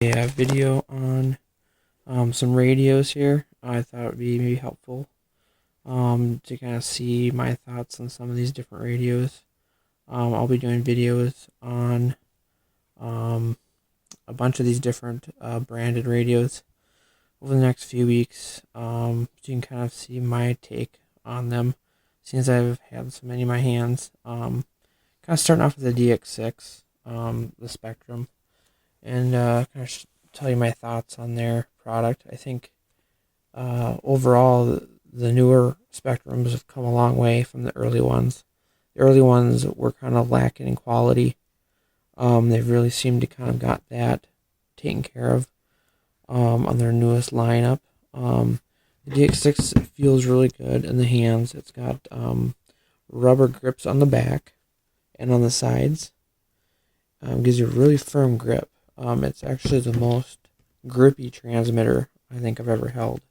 a video on some radios here. I thought it would be maybe helpful to kind of see my thoughts on some of these different radios. I'll be doing videos on a bunch of these different branded radios over the next few weeks, so you can kind of see my take on them since I've had so many in my hands. Kind of starting off with the DX6, the Spektrum, and kind of tell you my thoughts on their product. I think overall the newer Spektrums have come a long way from the early ones. The early ones were kind of lacking in quality. They've really seemed to kind of got that taken care of on their newest lineup. The DX6 feels really good in the hands. It's got rubber grips on the back and on the sides. Gives you a really firm grip. It's actually the most grippy transmitter I think I've ever held,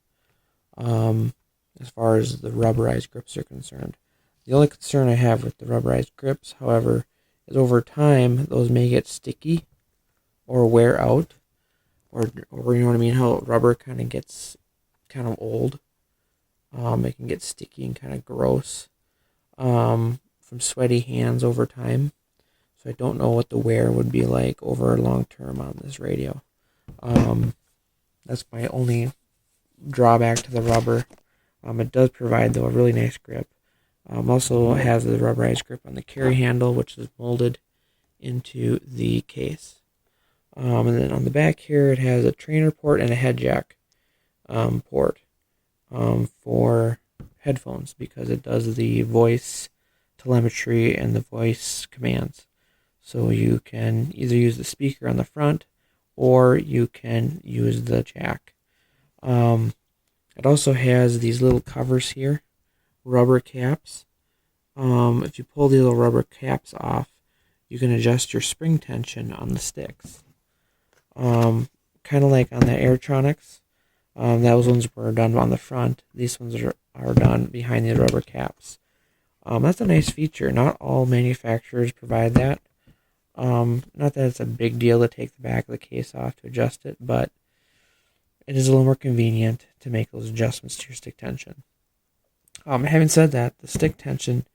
as far as the rubberized grips are concerned. The only concern I have with the rubberized grips, however, is over time those may get sticky or wear out, or you know what I mean, how rubber kind of gets kind of old. It can get sticky and kind of gross from sweaty hands over time. So I don't know what the wear would be like over a long term on this radio. That's my only drawback to the rubber. It does provide, though, a really nice grip. Also has the rubberized grip on the carry handle, which is molded into the case. And then on the back here, it has a trainer port and a head jack port for headphones, because it does the voice telemetry and the voice commands. So you can either use the speaker on the front, or you can use the jack. It also has these little covers here, rubber caps. If you pull the little rubber caps off, you can adjust your spring tension on the sticks. Kind of like on the Airtronics. Those ones were done on the front. These ones are done behind the rubber caps. That's a nice feature. Not all manufacturers provide that. Not that it's a big deal to take the back of the case off to adjust it, but it is a little more convenient to make those adjustments to your stick tension. Having said that, the stick tension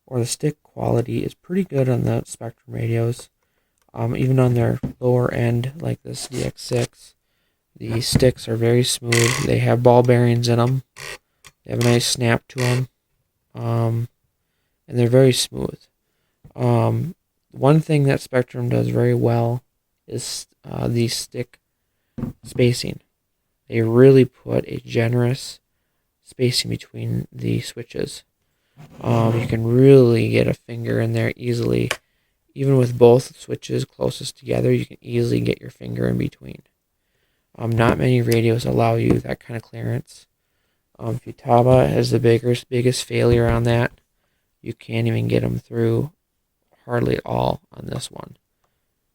or the stick quality is pretty good on the Spektrum radios. Even on their lower end, like this DX6, the sticks are very smooth. They have ball bearings in them. They have a nice snap to them, and they're very smooth. One thing that Spektrum does very well is the stick spacing. They really put a generous spacing between the switches. You can really get a finger in there easily. Even with both switches closest together, you can easily get your finger in between. Not many radios allow you that kind of clearance. Futaba has the biggest failure on that. You can't even get them through hardly at all on this one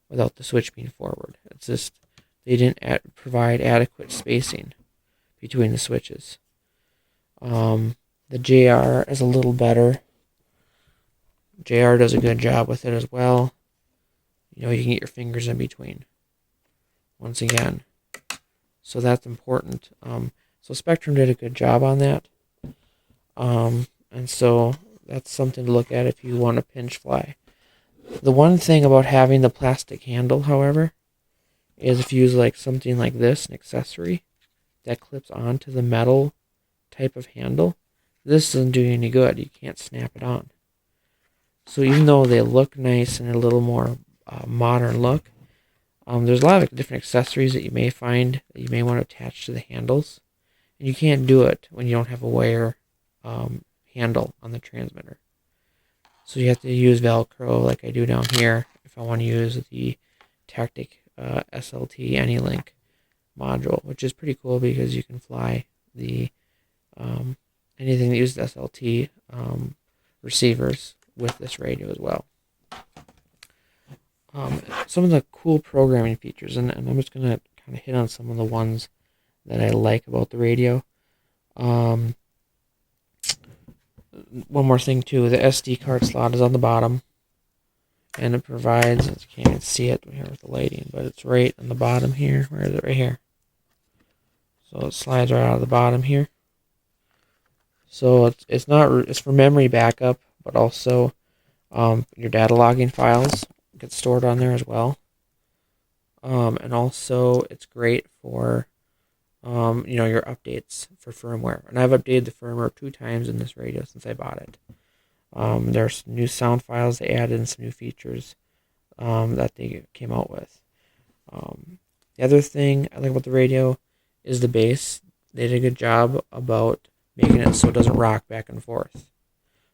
without the switch being forward. It's just they didn't provide adequate spacing between the switches. The JR is a little better. JR does a good job with it as well. You know, you can get your fingers in between. Once again. So that's important. So Spektrum did a good job on that. And so that's something to look at if you want to pinch fly. The one thing about having the plastic handle, however, is if you use like something like this, an accessory that clips onto the metal type of handle, this doesn't do you any good. You can't snap it on. So even though they look nice and a little more modern look, there's a lot of different accessories that you may find that you may want to attach to the handles. And you can't do it when you don't have a wire handle on the transmitter. So you have to use Velcro like I do down here if I want to use the Tactic SLT AnyLink module, which is pretty cool because you can fly the anything that uses SLT receivers with this radio as well. Some of the cool programming features, and I'm just going to kind of hit on some of the ones that I like about the radio. One more thing too, the SD card slot is on the bottom. And it provides, you can't even see it here with the lighting, but it's right on the bottom here. Where is it? Right here. So it slides right out of the bottom here. So it's for memory backup, but also your data logging files get stored on there as well. And also it's great for your updates for firmware. And I've updated the firmware 2 times in this radio since I bought it. There's new sound files they added and some new features that they came out with. The other thing I like about the radio is the bass. They did a good job about making it so it doesn't rock back and forth.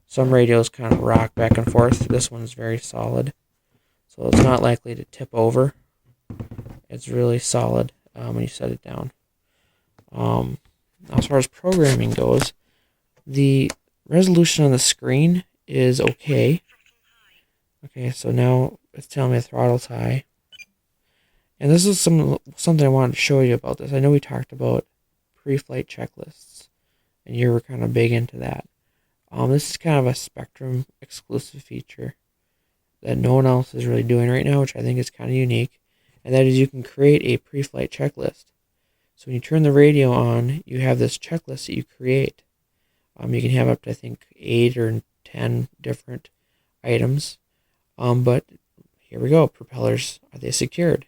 Some radios kind of rock back and forth. This one's very solid, so it's not likely to tip over. It's really solid when you set it down. As far as programming goes, the resolution on the screen is okay. Okay, so now it's telling me the throttle's high. And this is something I wanted to show you about this. I know we talked about pre-flight checklists, and you were kind of big into that. This is kind of a Spektrum exclusive feature that no one else is really doing right now, which I think is kind of unique. And that is you can create a pre-flight checklist. So when you turn the radio on, you have this checklist that you create. You can have up to, I think, 8 or 10 different items. But here we go. Propellers, are they secured?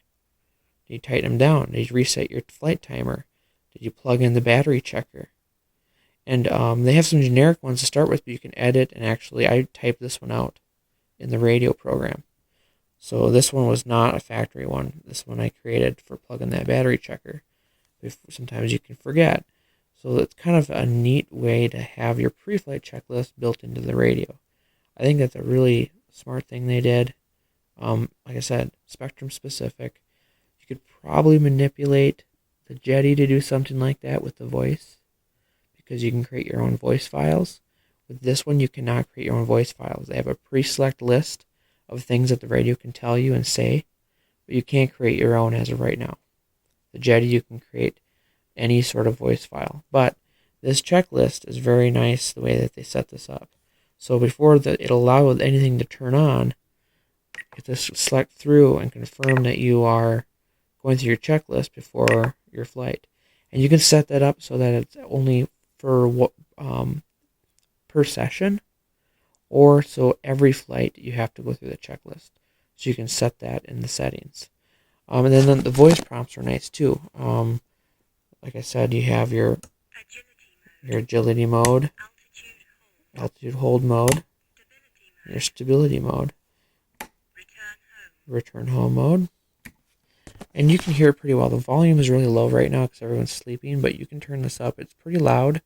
Did you tighten them down? Did you reset your flight timer? Did you plug in the battery checker? And they have some generic ones to start with, but you can edit. And actually, I typed this one out in the radio program. So this one was not a factory one. This one I created for plugging that battery checker. Sometimes you can forget. So it's kind of a neat way to have your pre-flight checklist built into the radio. I think that's a really smart thing they did. Like I said, Spektrum specific. You could probably manipulate the Jetty to do something like that with the voice, because you can create your own voice files. With this one, you cannot create your own voice files. They have a pre-select list of things that the radio can tell you and say, but you can't create your own as of right now. The Jetty, you can create any sort of voice file, but this checklist is very nice the way that they set this up. So before it allows anything to turn on, you have to select through and confirm that you are going through your checklist before your flight. And you can set that up so that it's only for per session, or so every flight you have to go through the checklist. So you can set that in the settings. And then the voice prompts are nice too. Like I said, you have your agility mode, altitude hold mode, your stability mode, return home mode. And you can hear it pretty well. The volume is really low right now because everyone's sleeping, but you can turn this up. It's pretty loud.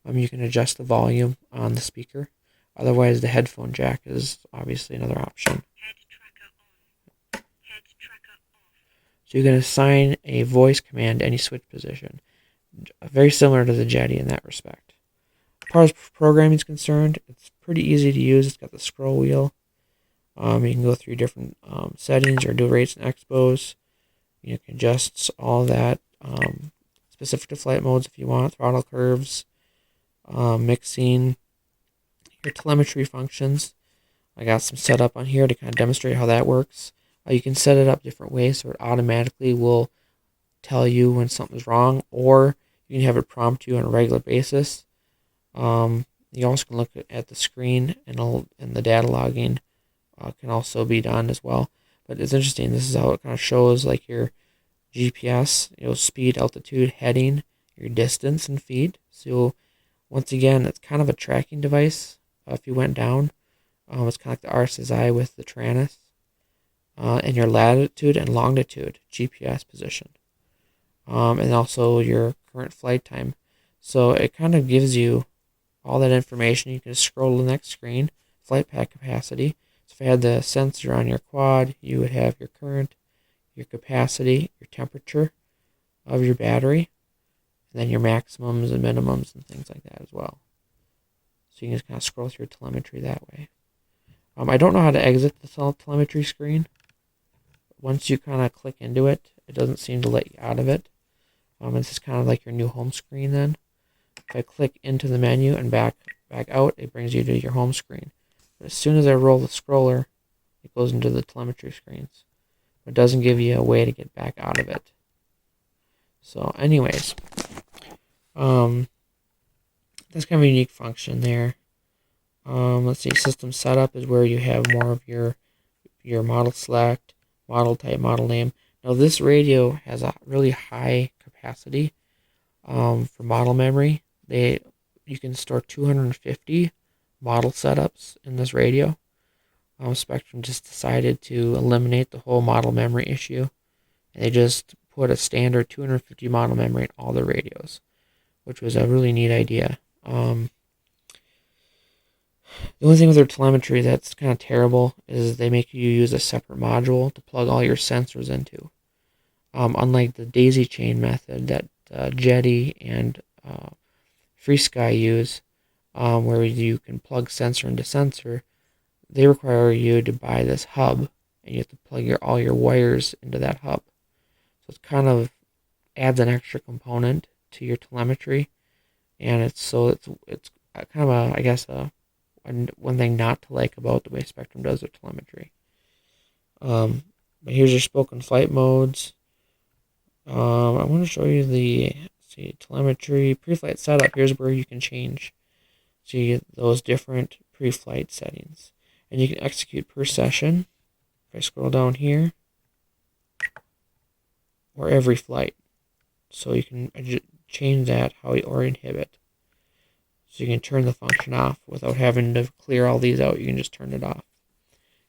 You can adjust the volume on the speaker. Otherwise, the headphone jack is obviously another option. So you can assign a voice command to any switch position. Very similar to the Jetty in that respect. As far as programming is concerned, it's pretty easy to use. It's got the scroll wheel. You can go through different settings or do rates and expos. You can adjust all that specific to flight modes if you want, throttle curves, mixing, your telemetry functions. I got some set up on here to kind of demonstrate how that works. You can set it up different ways so it automatically will tell you when something's wrong, or you can have it prompt you on a regular basis. You also can look at the screen, and the data logging can also be done as well. But it's interesting. This is how it kind of shows like your GPS, speed, altitude, heading, your distance, and feet. So once again, it's kind of a tracking device. If you went down, it's kind of like the RSSI with the TRANS. And your latitude and longitude GPS position. And also your current flight time. So it kind of gives you all that information. You can scroll to the next screen, flight path capacity. So if I had the sensor on your quad, you would have your current, your capacity, your temperature of your battery, and then your maximums and minimums and things like that as well. So you can just kind of scroll through telemetry that way. I don't know how to exit the telemetry screen. Once you kind of click into it, it doesn't seem to let you out of it. This is kind of like your new home screen then. If I click into the menu and back out, it brings you to your home screen. But as soon as I roll the scroller, It goes into the telemetry screens. It doesn't give you a way to get back out of it. So anyways, that's kind of a unique function there. Let's see, system setup is where you have more of your model select, model type, model name. Now this radio has a really high capacity for model memory. You can store 250 model setups in this radio. Spektrum just decided to eliminate the whole model memory issue, and they just put a standard 250 model memory in all their radios, which was a really neat idea. The only thing with their telemetry that's kind of terrible is they make you use a separate module to plug all your sensors into. Unlike the daisy chain method that Jetty and FreeSky use, where you can plug sensor into sensor, they require you to buy this hub, and you have to plug all your wires into that hub. So it kind of adds an extra component to your telemetry, and it's kind of I guess one thing not to like about the way Spektrum does their telemetry. But here's your spoken flight modes. I want to show you the telemetry pre-flight setup. Here's where you can change those different pre-flight settings, and you can execute per session. If I scroll down here, or every flight, so you can change that or inhibit. So you can turn the function off without having to clear all these out. You can just turn it off.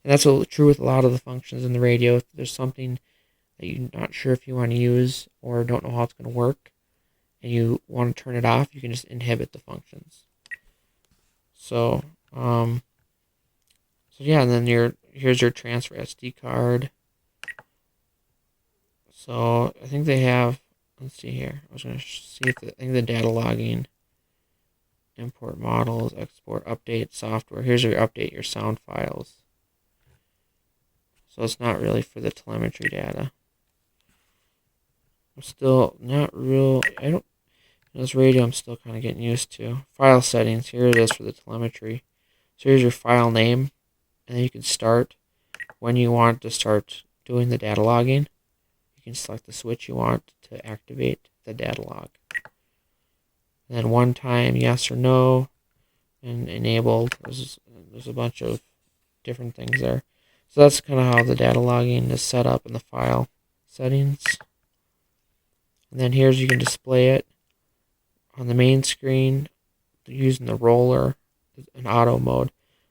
And that's true with a lot of the functions in the radio. If there's something that you're not sure if you want to use or don't know how it's going to work, and you want to turn it off, you can just inhibit the functions. So yeah, and then here's your transfer SD card. So I think they have, let's see here. I was going to see if I think the data logging, import models, export, update software. Here's where you update your sound files. So it's not really for the telemetry data. I'm still not real. This radio I'm still kind of getting used to. File settings. Here it is for the telemetry. So here's your file name, and then you can start when you want to start doing the data logging. You can select the switch you want to activate the data log. And then one time yes or no, and enabled. There's a bunch of different things there. So that's kind of how the data logging is set up in the file settings. And then here's you can display it on the main screen using the roller in auto mode.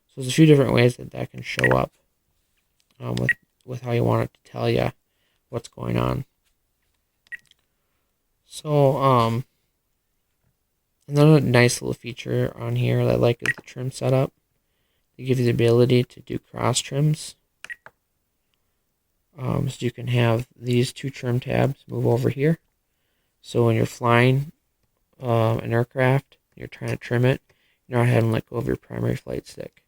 So there's a few different ways that can show up with how you want it to tell you what's going on. So another nice little feature on here that I like is the trim setup. They give you the ability to do cross trims. So you can have these two trim tabs move over here. So when you're flying an aircraft, you're trying to trim it, you're not having to let go of your primary flight stick.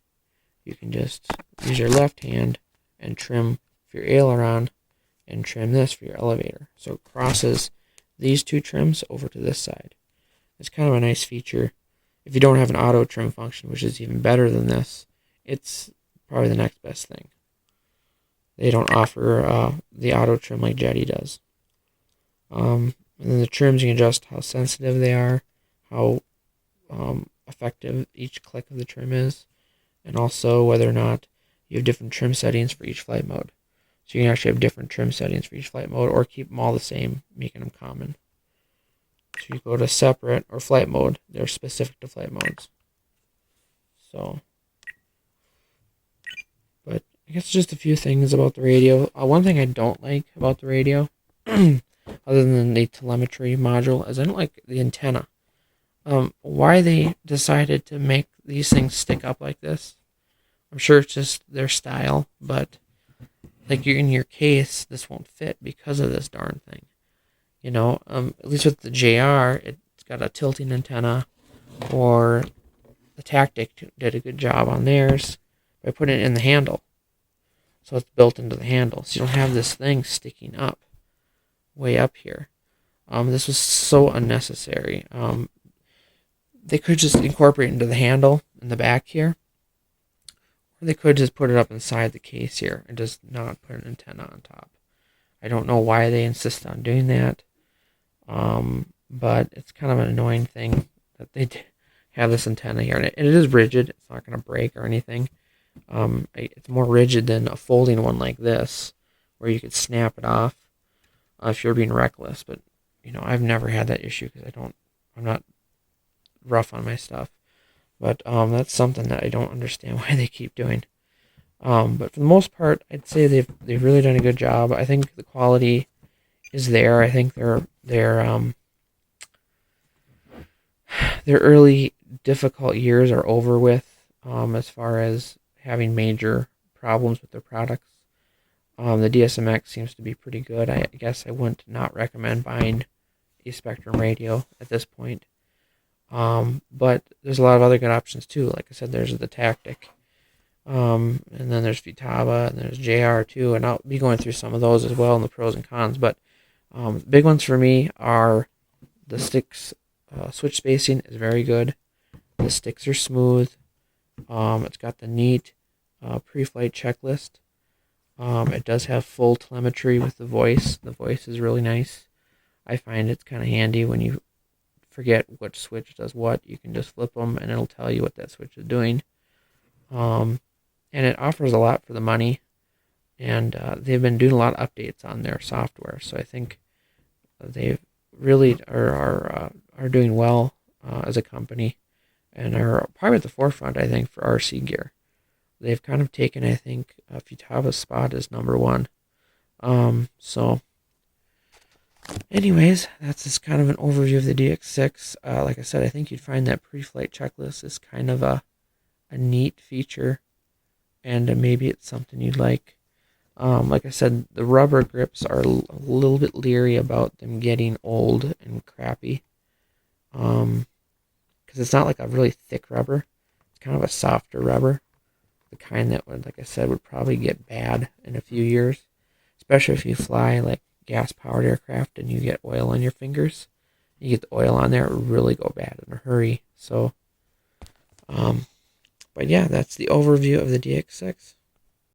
You can just use your left hand and trim for your aileron and trim this for your elevator. So it crosses these two trims over to this side. It's kind of a nice feature. If you don't have an auto trim function, which is even better than this, it's probably the next best thing. They don't offer the auto trim like Jetty does. And then the trims, you can adjust how sensitive they are, how effective each click of the trim is, and also whether or not you have different trim settings for each flight mode. So you can actually have different trim settings for each flight mode, or keep them all the same, making them common. So you go to separate or flight mode. They're specific to flight modes. So, but I guess just a few things about the radio. One thing I don't like about the radio, other than the telemetry module, is I don't like the antenna. Why they decided to make these things stick up like this, I'm sure it's just their style, but like you're in your case, this won't fit because of this darn thing. You know, at least with the JR, it's got a tilting antenna, or the Tactic did a good job on theirs by putting it in the handle. So it's built into the handle. So you don't have this thing sticking up, way up here. This was so unnecessary. They could just incorporate it into the handle in the back here, Or they could just put it up inside the case here and just not put an antenna on top. I don't know why they insist on doing that, but it's kind of an annoying thing that they have this antenna here. And it is rigid. It's not going to break or anything. It's more rigid than a folding one like this, where you could snap it off if you're being reckless. But, I've never had that issue because I'm not rough on my stuff. But that's something that I don't understand why they keep doing. But for the most part, I'd say they've really done a good job. I think the quality is there. I think their early difficult years are over with, as far as having major problems with their products. The DSMX seems to be pretty good. I guess I wouldn't not recommend buying a Spektrum radio at this point. But there's a lot of other good options too. Like I said, there's the Tactic, and then there's Futaba, and there's JR2, and I'll be going through some of those as well in the pros and cons. But the big ones for me are the sticks. Switch spacing is very good. The sticks are smooth. It's got the neat pre-flight checklist. It does have full telemetry with the voice. The voice is really nice. I find it's kind of handy when you forget which switch does what. You can just flip them and it'll tell you what that switch is doing. And it offers a lot for the money. And they've been doing a lot of updates on their software. So I think they really are doing well as a company and are probably at the forefront, I think, for RC gear. They've kind of taken, I think, Futaba's spot as number one. So anyways, that's just kind of an overview of the DX6. Like I said, I think you'd find that pre-flight checklist is kind of a neat feature, and maybe it's something you'd like. Like I said, the rubber grips are a little bit leery about them getting old and crappy, because it's not like a really thick rubber. It's kind of a softer rubber, the kind that would, like I said, would probably get bad in a few years, especially if you fly like gas-powered aircraft and you get oil on your fingers. You get the oil on there, it would really go bad in a hurry. So, but yeah, that's the overview of the DX6.